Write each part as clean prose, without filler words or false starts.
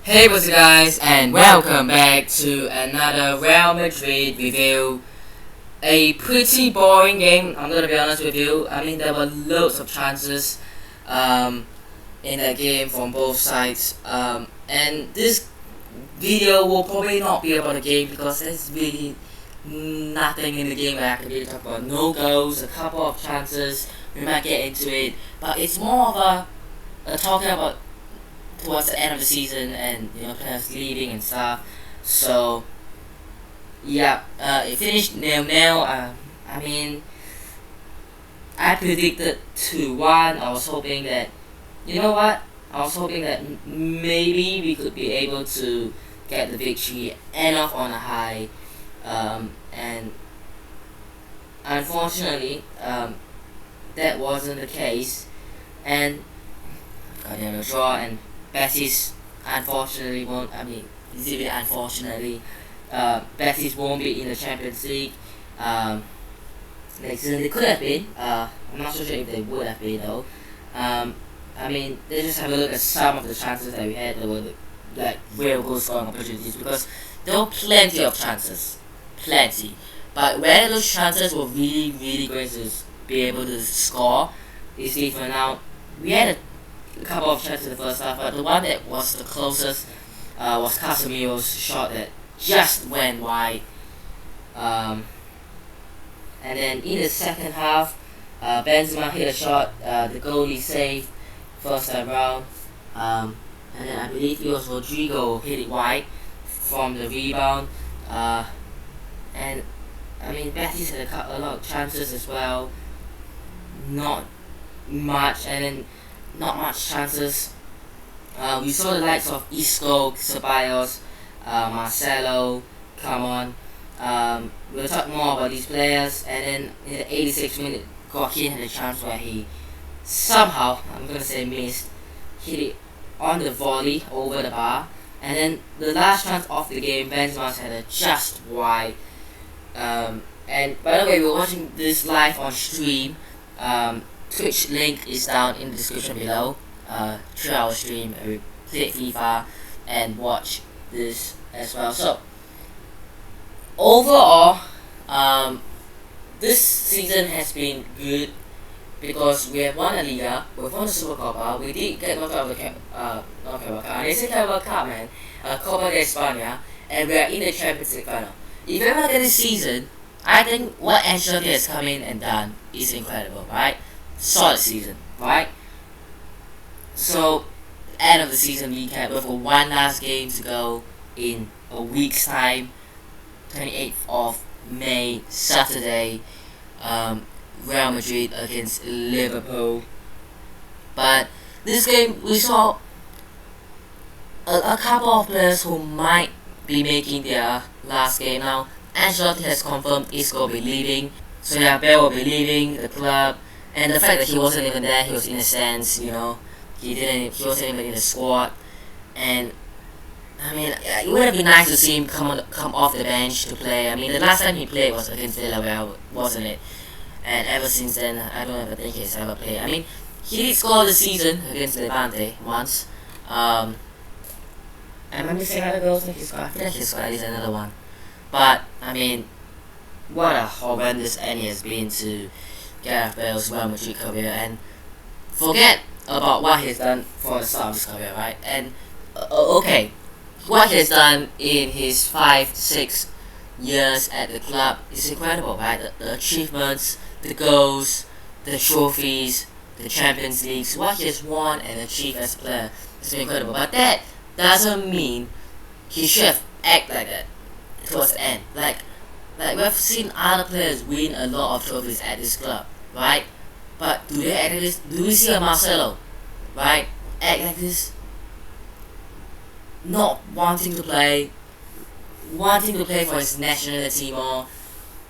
Hey, what's up guys, and welcome back to another Real Madrid review. A pretty boring game, I'm gonna be honest with you. I mean, there were loads of chances in that game from both sides. And this video will probably not be about the game because there's really nothing in the game that I can really talk about. No goals, a couple of chances, we might get into it, but it's more of a talking about towards the end of the season and players leaving and stuff. So yeah, it finished 0-0. I mean, I predicted 2-1. I was hoping that I was hoping that maybe we could be able to get the victory, end off on a high, and unfortunately that wasn't the case, and got a draw. And Betis unfortunately won't. I mean, really unfortunately, Betis won't be in the Champions League next season. They could have been. I'm not so sure if they would have been though. I mean, let's just have a look at some of the chances that we had. That were like real goal scoring opportunities, because there were plenty of chances, plenty. But where those chances were really going to be able to score is different. Now we had a couple of chances in the first half, but the one that was the closest was Casemiro's shot that just went wide. And then in the second half, Benzema hit a shot, the goalie saved first time round. And then I believe it was Rodrigo hit it wide from the rebound. And I mean, Betis had a lot of chances as well. Not much, and then not much chances. We saw the likes of Isco, Ceballos, Marcelo come on. We'll talk more about these players. And then in the 86th minute, Joaquin had a chance where he somehow, I'm gonna say missed, hit it on the volley over the bar. And then the last chance of the game, Benzema's had a just wide. And by the way, we're watching this live on stream. Twitch link is down in the description below. 3-hour stream, we play FIFA and watch this as well. So overall, this season has been good because we have won a Liga, we've won the Supercopa, we did get knocked out of the not Carabao Cup, they say Carabao Cup, man, Copa de España, and we are in the Champions League final. If you ever look at this season, I think what Ancelotti has come in and done is incredible, right? Solid season, right? So, end of the season recap, with one last game to go in a week's time, 28th of May, Saturday, Real Madrid against Liverpool. But this game, we saw a couple of players who might be making their last game. Now, Ancelotti has confirmed Isco will be leaving, so yeah, Bale will be leaving the club. And the fact that he wasn't even there, he was in a sense, he wasn't even in the squad. And I mean, it would have been nice to see him come off the bench to play. I mean, the last time he played was against Villarreal, wasn't it? And ever since then, I don't ever think he's ever played. I mean, he did score the season against Levante once. Am I missing other goals that he scored? I feel like he scored at least another one. But I mean, what a horrendous end he has been to Gareth Bale's Real Madrid career, and forget about what he's done for the start of his career, right? And okay, what he's done in his 5-6 years at the club is incredible, right? The achievements, the goals, the trophies, the Champions Leagues, what he has won and achieved as a player is incredible. But that doesn't mean he should have acted like that towards the end. Like we've seen other players win a lot of trophies at this club, right? But do they act like this? Do we see a Marcelo, right, act like this? Not wanting to play for his national team, or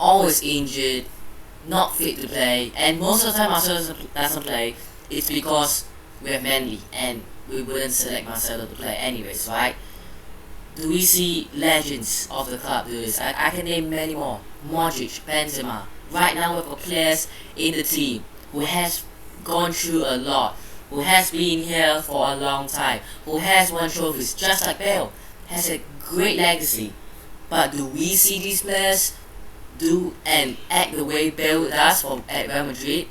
always injured, not fit to play. And most of the time Marcelo doesn't play, it's because we have Mendy and we wouldn't select Marcelo to play anyways, right? Do we see legends of the club do this? I can name many more. Modric, Benzema. Right now we've got players in the team who has gone through a lot, who has been here for a long time, who has won trophies just like Bale, has a great legacy. But do we see these players do and act the way Bale does at Real Madrid?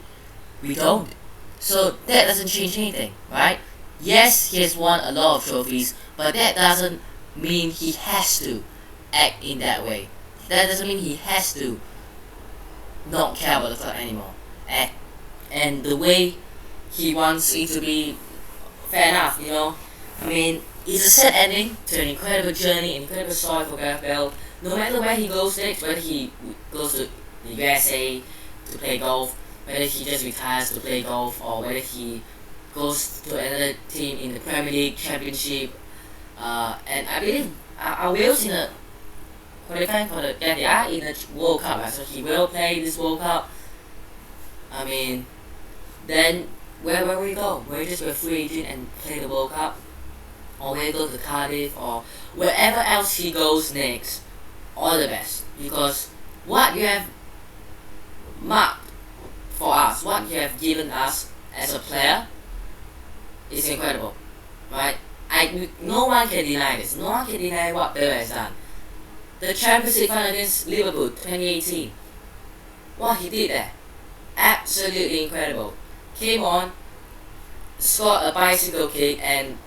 We don't. So that doesn't change anything, right? Yes, he has won a lot of trophies, but that doesn't mean he has to act in that way. That doesn't mean he has to not care about the club anymore. And the way he wants it to be, fair enough, you know. I mean, it's a sad ending to an incredible journey, an incredible story for Gareth Bale. No matter where he goes next, whether he goes to the USA to play golf, whether he just retires to play golf, or whether he goes to another team in the Premier League, Championship, and I believe Wales in the qualifying for the they are in the World Cup, right? So he will play this World Cup. I mean, then where will we go? Will we just be a free agent and play the World Cup? Or will he go to Cardiff or wherever else he goes next? All the best. Because what you have marked for us, what you have given us as a player is incredible. Right? No one can deny this. No one can deny what Bale has done. The Champions League final against Liverpool 2018. What he did there. Absolutely incredible. Came on, scored a bicycle kick and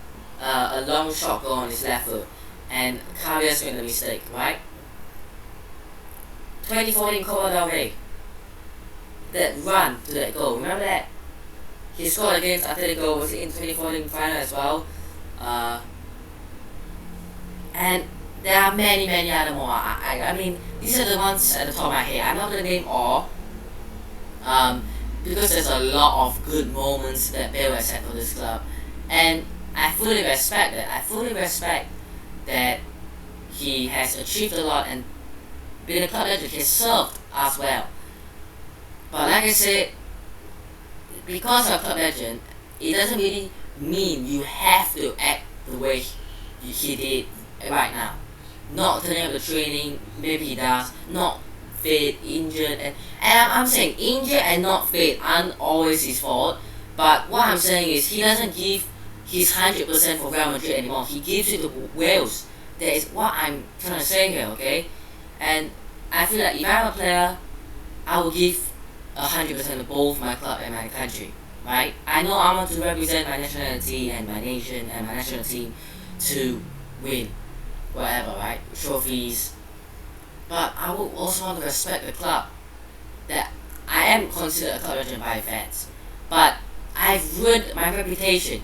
a long shot goal on his left foot, and Carriers made a mistake, right? 2014 Copa del Rey. That run to that goal, remember that? He scored against Atletico, was in 2014 final as well. And there are many other more. I mean, these are the ones at the top of my head. I'm not gonna name all. Because there's a lot of good moments that Bale has had for this club, and I fully respect that. I fully respect that he has achieved a lot and being a club legend, he has served us well. But like I said, because of club legend, it doesn't really mean you have to act the way he did right now. Not turning up the training, maybe he does, not fit, injured, and I'm saying injured and not fit aren't always his fault, but what I'm saying is he doesn't give his 100% for Real Madrid anymore. He gives it to Wales. That is what I'm trying to say here, okay? And I feel like if I'm a player, I will give 100% to both my club and my country, right? I know I want to represent my nationality and my nation and my national team to win whatever, right? Trophies. But I would also want to respect the club that I am considered a club legend by fans. But I've ruined my reputation.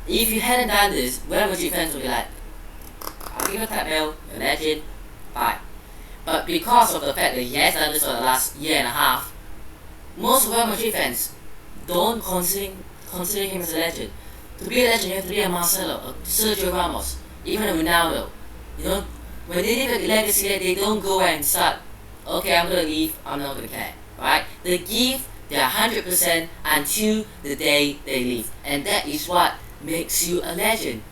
If you hadn't done this, Real Madrid fans would be like, I'll give a clap Bale, you're a legend, bye. But because of the fact that he has done this for the last year and a half, most Real Madrid fans don't consider him as a legend. To be a legend, you have to be a Marcelo, a Sergio Ramos, even a Ronaldo. You know, when they leave a legacy, they don't go and start, okay, I'm gonna leave, I'm not gonna care, right? They give their 100% until the day they leave, and that is what makes you a legend.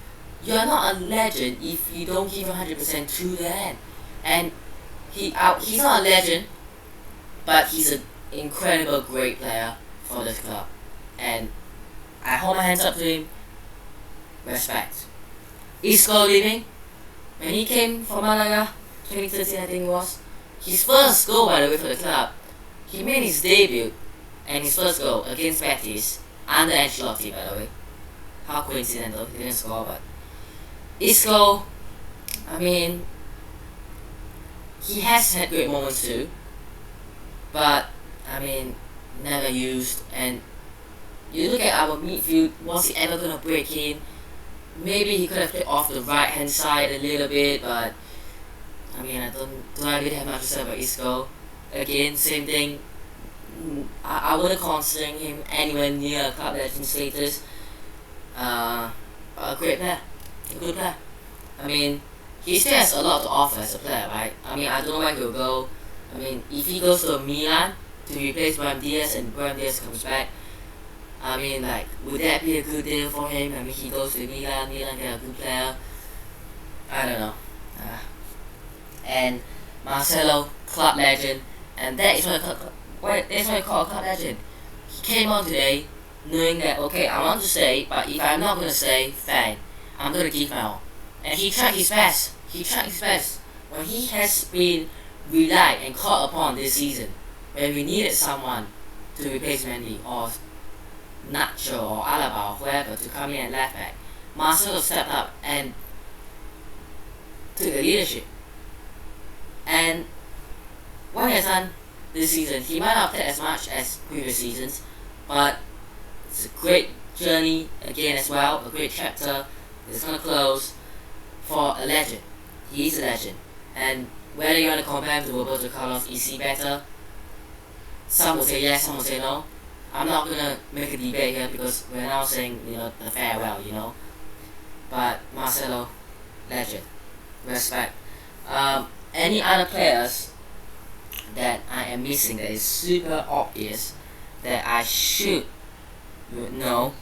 You're not a legend if you don't give 100% to the end. And he's not a legend, but he's an incredible, great player for this club, and I hold my hands up to him. Respect. Isco leaving. When he came from Malaga, 2013 I think it was, his first goal by the way for the club, he made his debut and his first goal against Betis under Ancelotti by the way. How coincidental, he didn't score, but Isco, I mean, he has had great moments too, but I mean, never used. And you look at our midfield, was he ever gonna break in? Maybe he could have played off the right hand side a little bit, but I mean, I don't really have much to say about Isco. Again, same thing. I wouldn't consider him anywhere near a club legend status. A great player, a good player. I mean, he still has a lot to offer as a player, right? I mean, I don't know where he'll go. I mean, if he goes to Milan to replace Brahim Diaz and Brahim Diaz comes back, I mean, like, would that be a good deal for him? I mean, he goes to Milan get a good player. I don't know. And Marcelo, club legend, and that is what I call a club legend. He came on today, knowing that okay, I want to stay, but if I'm not gonna stay, fine, I'm gonna give my all. And he tried his best. He tried his best when he has been relied and called upon this season, when we needed someone to replace Mendy or Nacho or Alaba or whoever to come in and left back. Marcelo stepped up and took the leadership. And what he has done this season, he might not have as much as previous seasons, but it's a great journey again as well, a great chapter that's gonna close for a legend. He is a legend. And whether you want to compare him to Roberto Carlos, is he better? Some will say yes, some will say no. I'm not gonna make a debate here because we're now saying, the farewell, But Marcelo, legend. Respect. Any other players that I am missing that is super obvious that I should know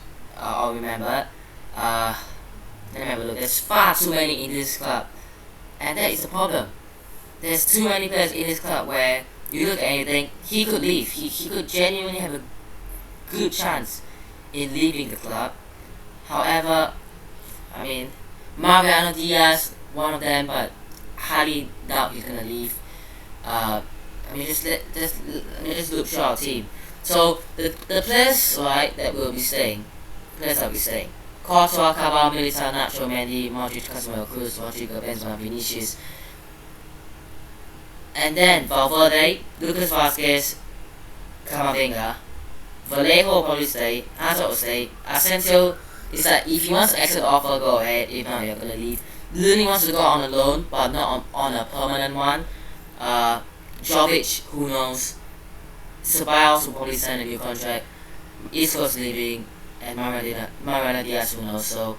or remember? Let me have a look. There's far too many in this club, and that is the problem. There's too many players in this club where you look at anything, he could leave. He could genuinely have a good chance in leaving the club. However, I mean, Mariano Diaz, one of them, but highly doubt he's gonna leave. Just look through our team. So the players that will be staying, Courtois, Cabal, Militao, Nacho, Mendy, Modric, Casemiro, Cruz, Rodrigo, Benzema, Vinicius, and then Valverde, Lucas Vazquez, Camavinga, Vallejo will probably stay, Hazard will stay, Asensio is like if he wants to exit the offer, go ahead. If not, you're gonna leave. Looney wants to go on a loan, but not on a permanent one. Jovic, who knows? Ceballos will probably sign a new contract. Isco's leaving, and Mariano Diaz, who knows? So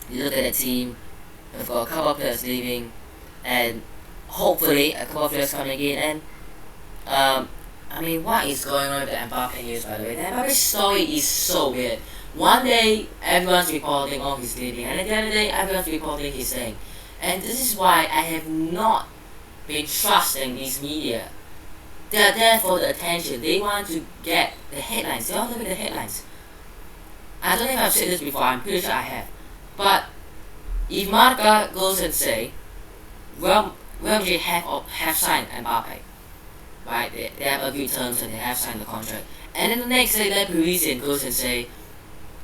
you look at the team, we've got a couple of players leaving, and hopefully a couple of players coming in. And what is going on with the Mbappe news, by the way? The Mbappe story is so weird. One day, everyone's reporting, oh, he's leaving, and at the other day, everyone's reporting he's staying. And this is why I have not been trusting these media. They are there for the attention. They want to get the headlines. They want to make the headlines. I don't know if I've said this before, I'm pretty sure I have. But if Marca goes and say, Real Madrid have signed Mbappe, right? They have agreed terms and they have signed the contract. And then the next day, the Parisian goes and say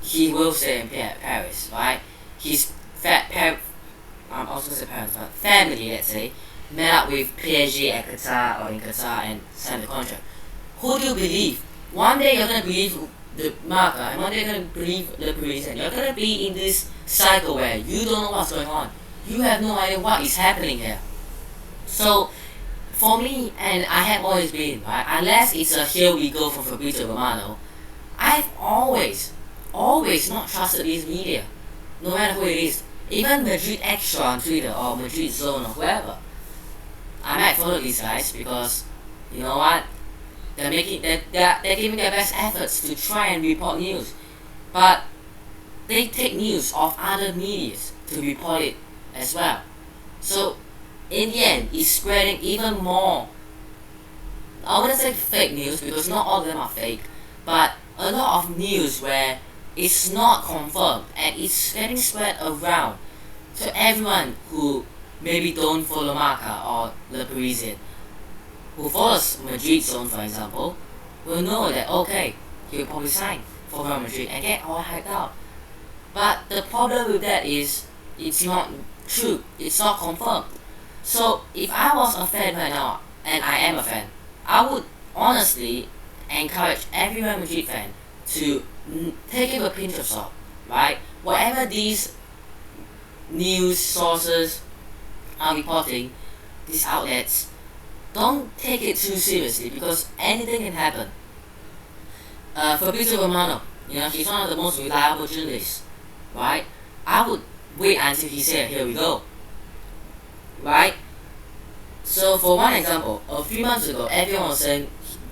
he will stay in Paris, right? His I'm also gonna say parents, but family, let's say, met up with PSG at Qatar or in Qatar and signed the contract. Who do you believe? One day you're gonna believe the Marca, and one day you're gonna believe the Parisian. You're gonna be in this cycle where you don't know what's going on. You have no idea what is happening here. So, for me, and I have always been, right, unless it's a here we go from Fabrizio Romano, I've always not trusted these media, no matter who it is. Even Madrid Extra on Twitter or Madrid Zone or whoever. I might follow these guys because, you know what, they're giving their best efforts to try and report news. But they take news of other medias to report it as well. So, in the end, it's spreading even more. I wouldn't say fake news because not all of them are fake, but a lot of news where it's not confirmed and it's getting spread around. So everyone who maybe don't follow Marca or Le Parisien, who follows Madrid Zone for example, will know that okay, he'll probably sign for Real Madrid and get all hyped out. But the problem with that is it's not true, it's not confirmed. So if I was a fan right now, and I am a fan, I would honestly encourage every Real Madrid fan to take it with a pinch of salt, right? Whatever these news sources are reporting, these outlets, don't take it too seriously because anything can happen. Fabrizio Romano, he's one of the most reliable journalists, right? I would wait until he said, here we go, right? So for one example, a few months ago, everyone was saying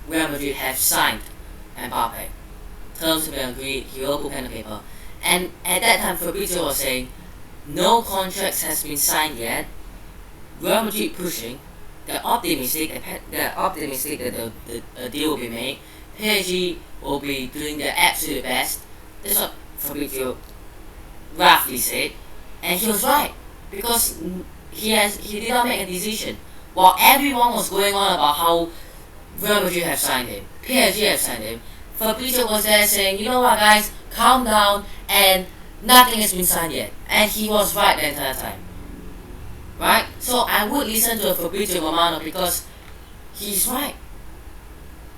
Real Madrid have signed Mbappe. Terms have been agreed, he will put pen to paper. And at that time, Fabrizio was saying, no contracts has been signed yet. Real Madrid pushing. They're optimistic that the deal will be made. PSG will be doing their absolute best. That's what Fabrizio roughly said, and he was right because he did not make a decision. While everyone was going on about how Real Madrid have signed him, PSG have signed him, Fabrizio was there saying, you know what guys, calm down, and nothing has been signed yet. And he was right the entire time. Right? So I would listen to Fabrizio Romano because he's right.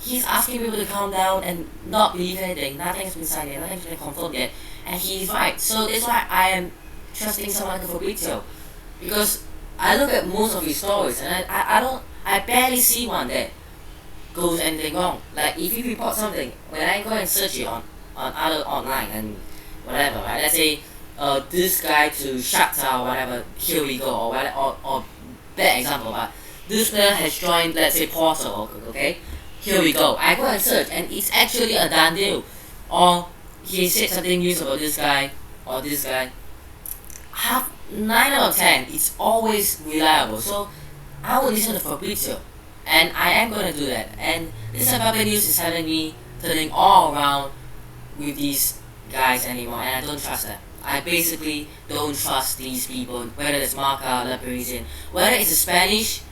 He's asking people to calm down and not believe anything. Nothing has been signed yet, nothing has been confirmed yet. And he's right. So that's why I am trusting someone like Fabrizio. Because I look at most of his stories and I barely see one that goes anything wrong. Like if you report something, when I go and search it on other online and whatever, right? Let's say this guy to Shakhtar or whatever, here we go, or bad example, but this player has joined, let's say Porto, okay? Here we go. I go and search and it's actually a done deal. Or he said something news about this guy or this guy. 9 out of 10, it's always reliable. So I will listen to Fabrizio. And I am going to do that. And this public news is suddenly turning all around with these guys anymore, and I don't trust them. I basically don't trust these people, whether it's Marca, Le Parisien, whether it's a Spanish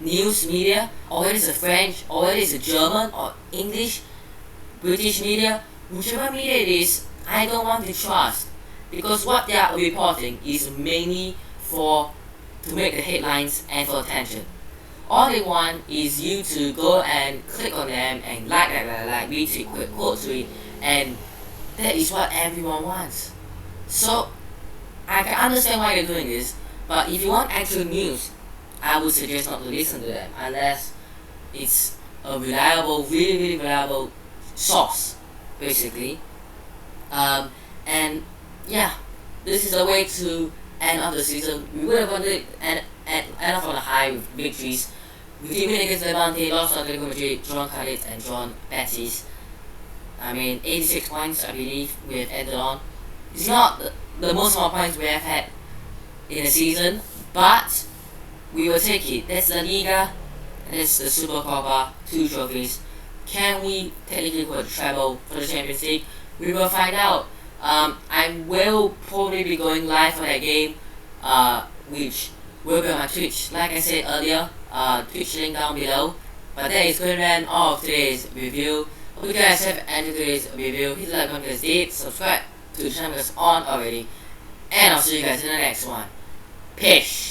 news media, or whether it's a French, or whether it's a German, or English, British media, whichever media it is, I don't want to trust. Because what they are reporting is mainly to make the headlines and for attention. All they want is you to go and click on them and like, retweet, quote tweet, and that is what everyone wants. So I can understand why they're doing this, but if you want actual news, I would suggest not to listen to them unless it's a reliable, really reliable source, basically. And yeah, this is a way to end off the season. We would have wanted and end off on a high with victories. We did win against Levante, lost to Atletico Madrid, drawn Cadiz and drawn Betis. I mean, 86 points, I believe, we have ended on. It's not the most amount of points we have had in a season, but we will take it. That's the Liga, that's the Super Copa, 2 trophies. Can we technically go to treble for the Champions League? We will find out. I will probably be going live for that game, which will be on my Twitch. Like I said earlier, Twitch link down below. But that is going to end all of today's review. Hope you guys have enjoyed today's review. Hit the like button if you did, subscribe to the channel that's on already, and I'll see you guys in the next one. Peace.